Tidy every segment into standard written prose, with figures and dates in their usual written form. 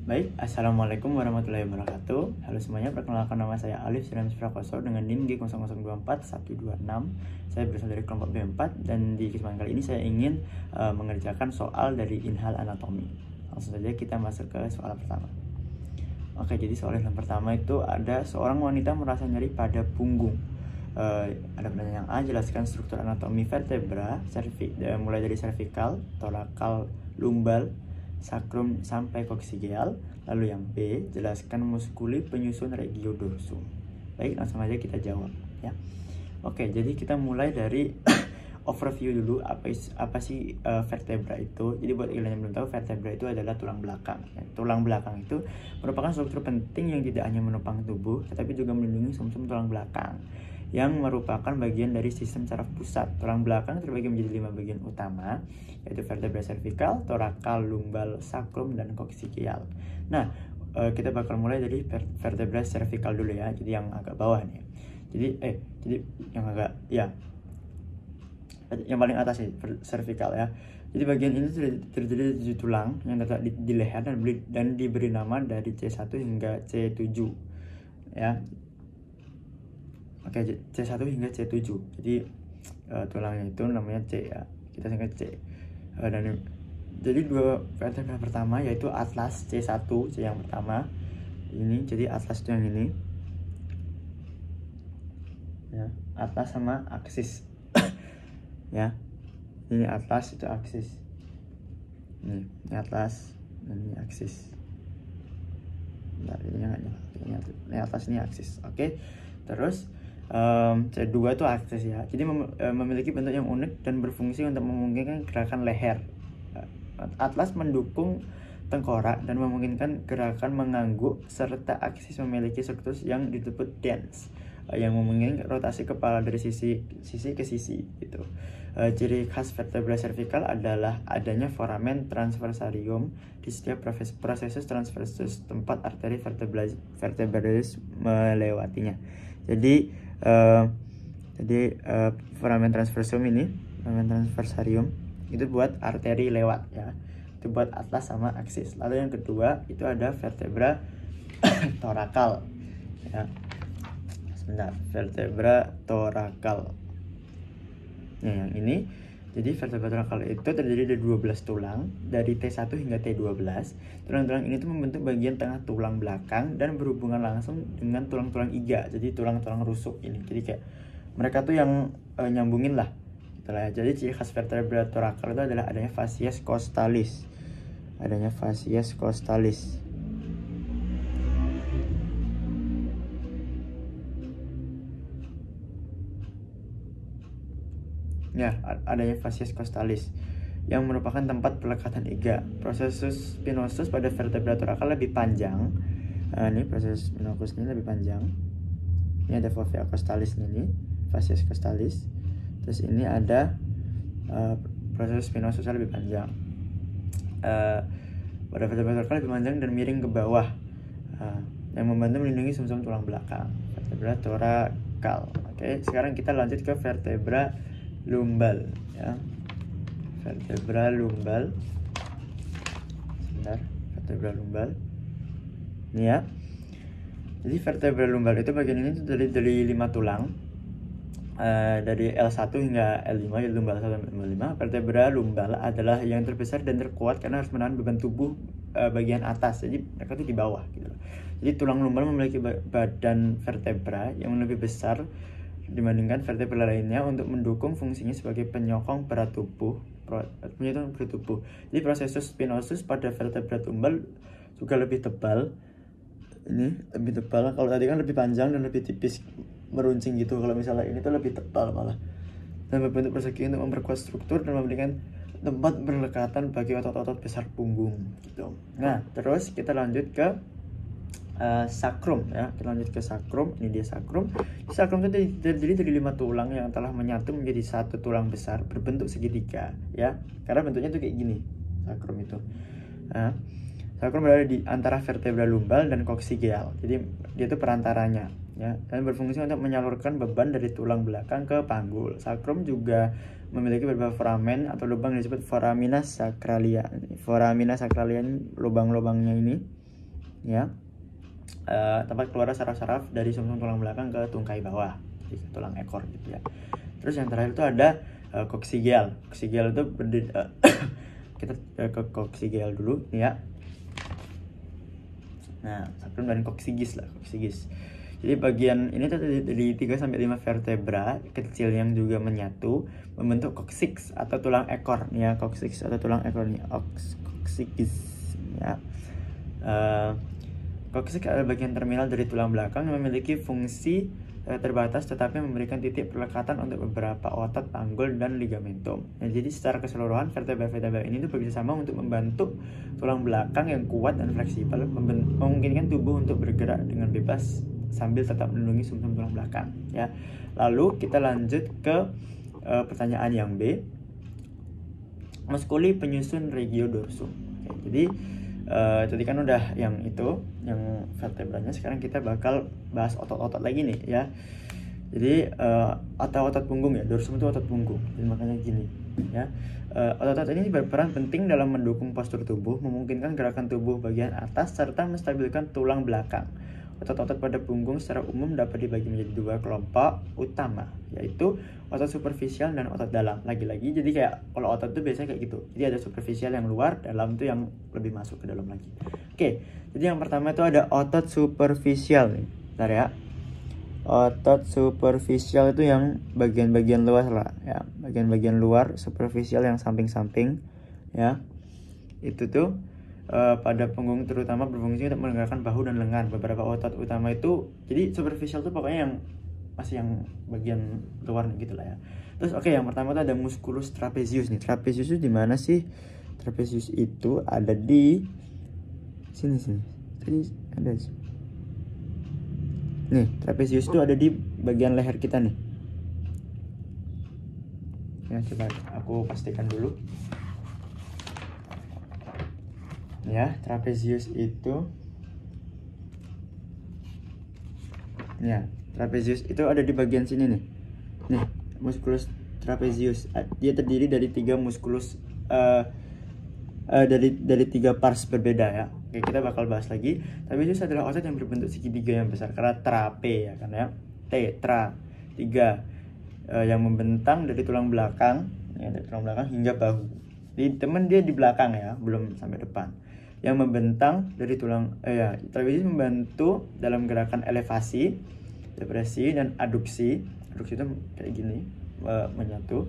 Baik, Assalamualaikum warahmatullahi wabarakatuh. Halo semuanya, perkenalkan nama saya Alif Siramis Prakoso dengan NIM G0024126. Saya berasal dari kelompok B4 dan di kesempatan kali ini saya ingin mengerjakan soal dari inhal anatomi. Langsung saja kita masuk ke soal pertama. Oke, jadi soal yang pertama itu ada seorang wanita merasa nyeri pada punggung. Ada pertanyaan yang A, jelaskan struktur anatomi vertebra mulai dari cervical, thoracal, lumbal, sakrum sampai koksigeal. Lalu yang B, jelaskan muskuli penyusun regiodorsum. Baik, langsung aja kita jawab ya. Oke, jadi kita mulai dari overview dulu apa sih vertebra itu. Jadi buat kalian yang belum tahu, vertebra itu adalah tulang belakang. Tulang belakang itu merupakan struktur penting yang tidak hanya menopang tubuh, tetapi juga melindungi sumsum tulang belakang yang merupakan bagian dari sistem saraf pusat. Tulang belakang terbagi menjadi 5 bagian utama, yaitu vertebra cervical, thoracal, lumbal, sakrum, dan koksigeal. Nah, kita bakal mulai dari vertebra cervical dulu ya. Jadi yang agak bawah nih. Jadi yang paling atas sih, cervical ya. Jadi bagian ini terdiri dari 7 tulang yang terletak di leher dan diberi nama dari C1 hingga C7 ya. Oke, C1 hingga C7. Jadi tulangnya itu namanya C ya. Kita singkat C. Jadi dua vertebra pertama yaitu atlas C1, C yang pertama. Ini jadi atlas itu yang ini. Ya, atlas sama aksis. Ya. Ini atlas, itu aksis. Ini atlas, ini aksis. Bentar, ini atlas, ini aksis. Oke. Terus C2 itu aksis ya. Jadi memiliki bentuk yang unik dan berfungsi untuk memungkinkan gerakan leher. Atlas mendukung tengkorak dan memungkinkan gerakan mengangguk, serta aksis memiliki struktur yang disebut dens yang memungkinkan rotasi kepala dari sisi ke sisi gitu. Ciri khas vertebra cervical adalah adanya foramen transversarium di setiap prosesus transversus, tempat arteri vertebralis melewatinya. Jadi foramen transversarium itu buat arteri lewat ya. Itu buat atlas sama aksis. Lalu yang kedua itu ada vertebra thoracal ya. Sebentar, vertebra thoracal. Nah, yang ini. Jadi vertebra thoracal itu terdiri dari 12 tulang dari T1 hingga T12. Tulang-tulang ini tuh membentuk bagian tengah tulang belakang dan berhubungan langsung dengan tulang-tulang iga. Jadi tulang-tulang rusuk ini. Jadi kayak mereka tuh yang nyambungin lah. Itulah. Jadi ciri khas vertebra thoracal itu adalah adanya fascies costalis. Ya, adanya fascies costalis yang merupakan tempat pelekatan iga. Prosesus spinosus pada vertebra thoracal lebih panjang. Ini proses spinosus ini lebih panjang. Ini ada fovea costalis ini, fascies costalis. Terus ini ada proses spinosusnya lebih panjang. Pada vertebra thoracal lebih panjang dan miring ke bawah, yang membantu melindungi sumsum tulang belakang. Vertebra thoracal. Oke, sekarang kita lanjut ke vertebra lumbal ya. Vertebra lumbal. Sebentar, vertebra lumbal. Ini ya. Jadi vertebra lumbal itu bagian ini dari 5 tulang. Dari L1 hingga L5, yaitu lumbal 1 sampai lumbal 5. Vertebra lumbal adalah yang terbesar dan terkuat karena harus menahan beban tubuh bagian atas. Jadi mereka tuh di bawah gitu. Jadi tulang lumbal memiliki badan vertebra yang lebih besar dibandingkan vertebra lainnya untuk mendukung fungsinya sebagai penyokong berat tubuh. Jadi prosesus spinosus pada vertebra lumbal juga lebih tebal. Ini lebih tebal. Kalau tadi kan lebih panjang dan lebih tipis meruncing gitu. Kalau misalnya ini tuh lebih tebal malah. Dan berbentuk persegi untuk memperkuat struktur dan memberikan tempat berlekatan bagi otot-otot besar punggung gitu. Nah, terus kita lanjut ke sakrum ya. Kita lanjut ke sakrum. Ini dia sakrum. Sakrum itu terdiri dari 5 tulang yang telah menyatu menjadi satu tulang besar berbentuk segitiga ya. Karena bentuknya tuh kayak gini sakrum itu. Nah, sakrum berada di antara vertebra lumbal dan koksigeal. Jadi dia itu perantaranya ya, dan berfungsi untuk menyalurkan beban dari tulang belakang ke panggul. Sakrum juga memiliki beberapa foramen atau lubang yang disebut foramina sacralia. Foramina sacralia ini lubang-lubangnya ini ya. Tempat keluar saraf-saraf dari sumsum tulang belakang ke tungkai bawah, jadi ke tulang ekor gitu ya. Terus yang terakhir itu ada koksigel. Koksigel itu kita ke koksigel dulu ya. Nah, sakrum dan koksigis lah, koksigis. Jadi bagian ini tuh dari 3 sampai 5 vertebra kecil yang juga menyatu membentuk koksiks atau tulang ekor ya, koksiks atau tulang ekor nih, koksigis ya. Koksiks adalah bagian terminal dari tulang belakang yang memiliki fungsi terbatas tetapi memberikan titik perlekatan untuk beberapa otot, panggul, dan ligamentum. Nah, jadi secara keseluruhan vertebra-vertebra ini tuh bekerja sama untuk membantu tulang belakang yang kuat dan fleksibel, memungkinkan tubuh untuk bergerak dengan bebas sambil tetap melindungi sumsum tulang belakang ya. Lalu kita lanjut ke pertanyaan yang B. Muskuli penyusun regiodorsum. Oke, jadi tadi kan udah yang itu, yang vertebranya. Sekarang kita bakal bahas otot-otot lagi nih ya. Jadi otot punggung ya, dorsum itu otot punggung. Jadi makanya gini ya. Otot-otot ini berperan penting dalam mendukung postur tubuh, memungkinkan gerakan tubuh bagian atas serta menstabilkan tulang belakang. Otot-otot pada punggung secara umum dapat dibagi menjadi 2 kelompok utama, yaitu otot superficial dan otot dalam. Lagi-lagi, jadi kayak kalau otot itu biasanya kayak gitu. Jadi ada superficial yang luar, dalam itu yang lebih masuk ke dalam lagi. Oke, jadi yang pertama itu ada otot superficial nih. Bentar ya. Otot superficial itu yang bagian-bagian luar lah ya. Bagian-bagian luar superficial yang samping-samping ya. Itu tuh pada punggung terutama berfungsi untuk menggerakkan bahu dan lengan. Beberapa otot utama itu, jadi superficial tuh pokoknya yang masih yang bagian luar gitu lah ya. Terus oke, yang pertama tuh ada musculus trapezius nih. Trapezius itu di mana sih? Trapezius itu ada di sini. Tadi ada nih, trapezius itu ada di bagian leher kita nih. Ya, coba aku pastikan dulu. Ya, trapezius itu ya, trapezius itu ada di bagian sini nih. Nih, musculus trapezius. Dia terdiri dari 3 musculus dari 3 pars berbeda ya. Oke, kita bakal bahas lagi. Trapezius adalah otot yang berbentuk segitiga yang besar karena trape ya kan ya. Tetra 3 yang membentang dari tulang belakang ya, dari tulang belakang hingga bahu. Di temen dia di belakang ya, belum sampai depan. Yang membentang dari tulang trapezius membantu dalam gerakan elevasi, depresi, dan aduksi. Aduksi itu kayak gini, menyatu.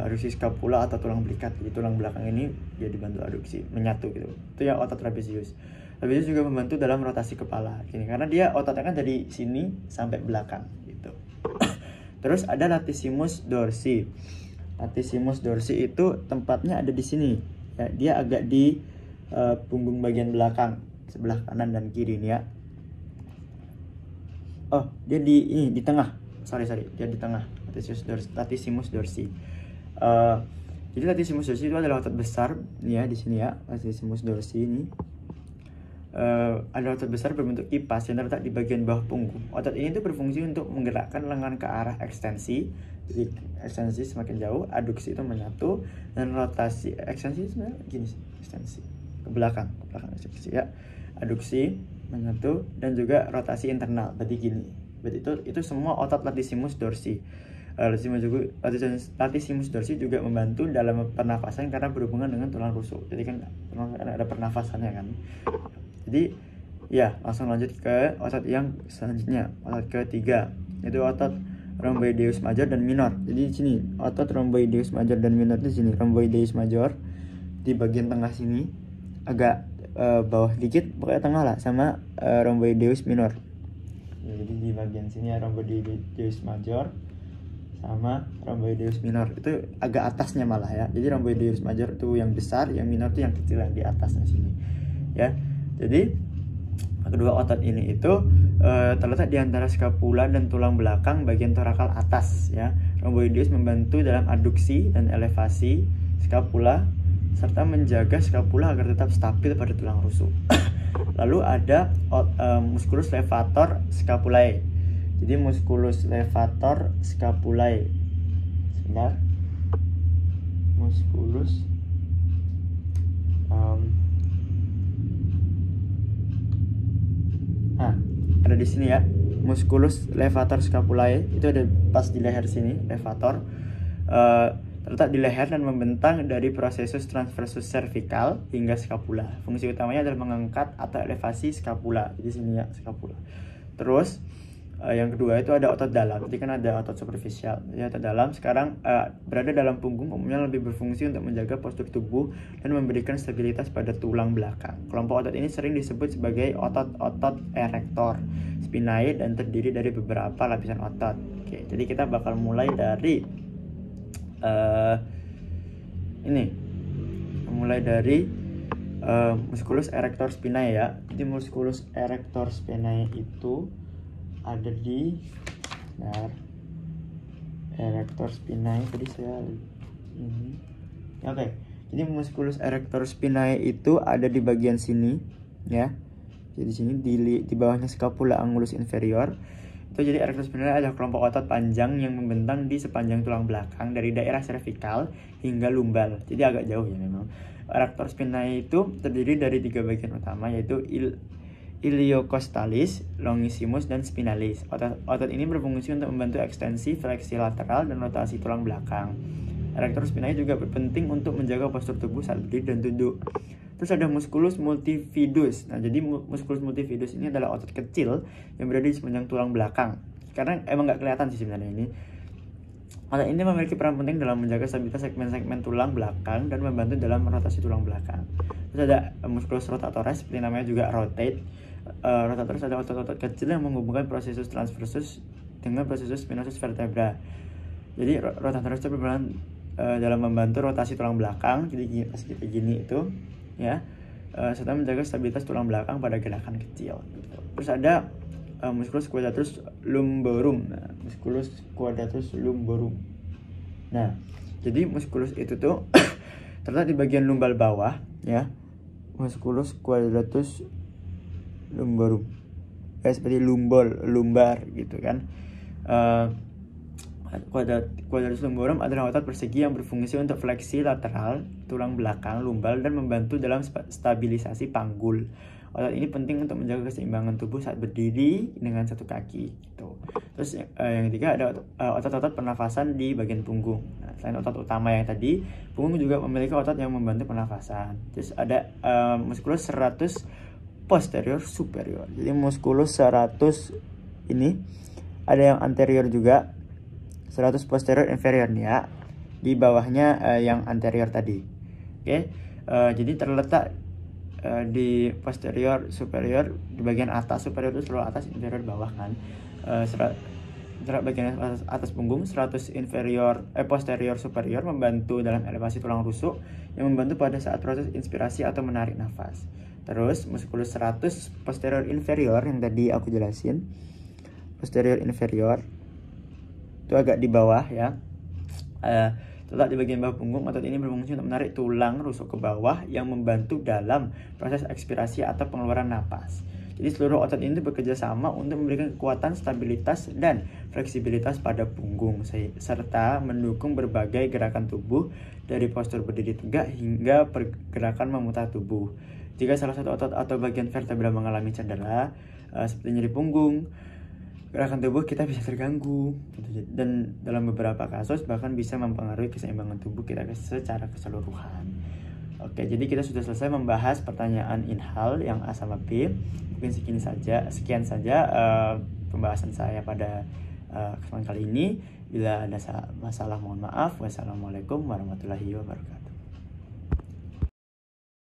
Aduksi scapula atau tulang belikat. Jadi tulang belakang ini dia dibantu aduksi, menyatu gitu. Itu yang otot trapezius. Trapezius juga membantu dalam rotasi kepala gini, karena dia ototnya kan dari sini sampai belakang gitu. Terus ada latissimus dorsi. Latissimus dorsi itu tempatnya ada di sini. Ya, dia agak di punggung bagian belakang sebelah kanan dan kiri nih ya. Oh, dia di tengah. Sorry, dia di tengah. Latissimus dorsi. Jadi latissimus dorsi itu adalah otot besar nih ya, di sini ya. Latissimus dorsi ini adalah otot besar berbentuk kipas yang terletak di bagian bawah punggung. Otot ini tuh berfungsi untuk menggerakkan lengan ke arah ekstensi. Jadi ekstensi semakin jauh, aduksi itu menyatu, dan rotasi ekstensi sebenarnya gini sih, ekstensi ke belakang ekstensi ya. Aduksi menyatu dan juga rotasi internal. Berarti gini. Berarti itu semua otot latissimus dorsi. Latissimus dorsi juga membantu dalam pernafasan karena berhubungan dengan tulang rusuk. Jadi kan ada pernafasannya kan. Jadi ya, langsung lanjut ke otot yang selanjutnya, otot ketiga, yaitu otot rhomboideus major dan minor. Jadi di sini otot rhomboideus major dan minor di sini. Rhomboideus major di bagian tengah sini, agak bawah dikit, pokoknya tengah lah, sama rhomboideus minor. Jadi di bagian sini rhomboideus major sama rhomboideus minor, itu agak atasnya malah ya. Jadi rhomboideus major itu yang besar, yang minor itu yang kecil yang di atasnya sini ya. Jadi kedua otot ini itu terletak di antara scapula dan tulang belakang bagian torakal atas ya. Rhomboideus membantu dalam aduksi dan elevasi scapula serta menjaga scapula agar tetap stabil pada tulang rusuk. Lalu ada musculus levator scapulae. Jadi musculus levator scapulae. Sebentar. Musculus di sini ya, musculus levator scapulae, itu ada pas di leher sini, levator, terletak di leher dan membentang dari processus transversus cervical hingga scapula. Fungsi utamanya adalah mengangkat atau elevasi scapula. Jadi sini ya, scapula. Terus yang kedua itu ada otot dalam. Tadi kan ada otot superficial. Jadi otot dalam sekarang berada dalam punggung, umumnya lebih berfungsi untuk menjaga postur tubuh dan memberikan stabilitas pada tulang belakang. Kelompok otot ini sering disebut sebagai otot-otot erector spinae dan terdiri dari beberapa lapisan otot. Oke, jadi kita bakal mulai dari mulai dari musculus erector spinae ya. Jadi musculus erector spinae itu ada di erector spinae tadi saya ini. Oke. Jadi musculus erector spinae itu ada di bagian sini ya. Jadi sini di bawahnya scapula angulus inferior. Itu jadi erector spinae adalah kelompok otot panjang yang membentang di sepanjang tulang belakang dari daerah cervical hingga lumbal. Jadi agak jauh ya memang. Erector spinae itu terdiri dari 3 bagian utama, yaitu iliocostalis, longissimus, dan spinalis. Otot ini berfungsi untuk membantu ekstensi, fleksi lateral, dan rotasi tulang belakang. Erector spinae juga berpenting untuk menjaga postur tubuh saat berdiri dan duduk. Terus ada musculus multifidus. Nah, jadi musculus multifidus ini adalah otot kecil yang berada di sepanjang tulang belakang. Karena emang nggak kelihatan sih sebenarnya ini. Otot ini memiliki peran penting dalam menjaga stabilitas segmen-segmen tulang belakang dan membantu dalam rotasi tulang belakang. Terus ada musculus rotatores, seperti namanya juga rotate. Rotatores adalah otot-otot kecil yang menghubungkan processus transversus dengan processus spinosus vertebra. Jadi rotatores itu berperan dalam membantu rotasi tulang belakang. Jadi pas kita gini itu ya, serta menjaga stabilitas tulang belakang pada gerakan kecil gitu. Terus ada musculus quadratus lumborum. Nah, musculus quadratus lumborum. Nah, jadi musculus itu tuh terletak di bagian lumbal bawah ya. Musculus quadratus lumborum. Seperti lumbar gitu kan. Quadratus lumborum adalah otot persegi yang berfungsi untuk fleksi lateral tulang belakang lumbal dan membantu dalam stabilisasi panggul. Otot ini penting untuk menjaga keseimbangan tubuh saat berdiri dengan satu kaki gitu. Terus yang ketiga ada otot-otot pernafasan di bagian punggung. Nah, selain otot utama yang tadi, punggung juga memiliki otot yang membantu pernafasan. Terus ada musculus serratus posterior superior. Jadi musculus serratus ini ada yang anterior juga, serratus posterior inferior nih ya. Di bawahnya yang anterior tadi. Oke. Jadi terletak di posterior superior, di bagian atas. Superior itu selalu atas, inferior bawah kan. Bagian atas punggung, serratus inferior posterior superior membantu dalam elevasi tulang rusuk yang membantu pada saat proses inspirasi atau menarik nafas. Terus musculus serratus posterior inferior yang tadi aku jelasin, posterior inferior itu agak di bawah ya. Terletak di bagian bawah punggung. Otot ini berfungsi untuk menarik tulang rusuk ke bawah yang membantu dalam proses ekspirasi atau pengeluaran napas. Jadi seluruh otot ini bekerja sama untuk memberikan kekuatan, stabilitas, dan fleksibilitas pada punggung serta mendukung berbagai gerakan tubuh dari postur berdiri tegak hingga pergerakan memutar tubuh. Jika salah satu otot atau bagian vertebra mengalami cedera seperti nyeri punggung, gerakan tubuh kita bisa terganggu dan dalam beberapa kasus bahkan bisa mempengaruhi keseimbangan tubuh kita secara keseluruhan. Oke, jadi kita sudah selesai membahas pertanyaan inhal yang A sama B. Mungkin sekian saja pembahasan saya pada kesempatan kali ini. Bila ada masalah mohon maaf. Wassalamualaikum warahmatullahi wabarakatuh.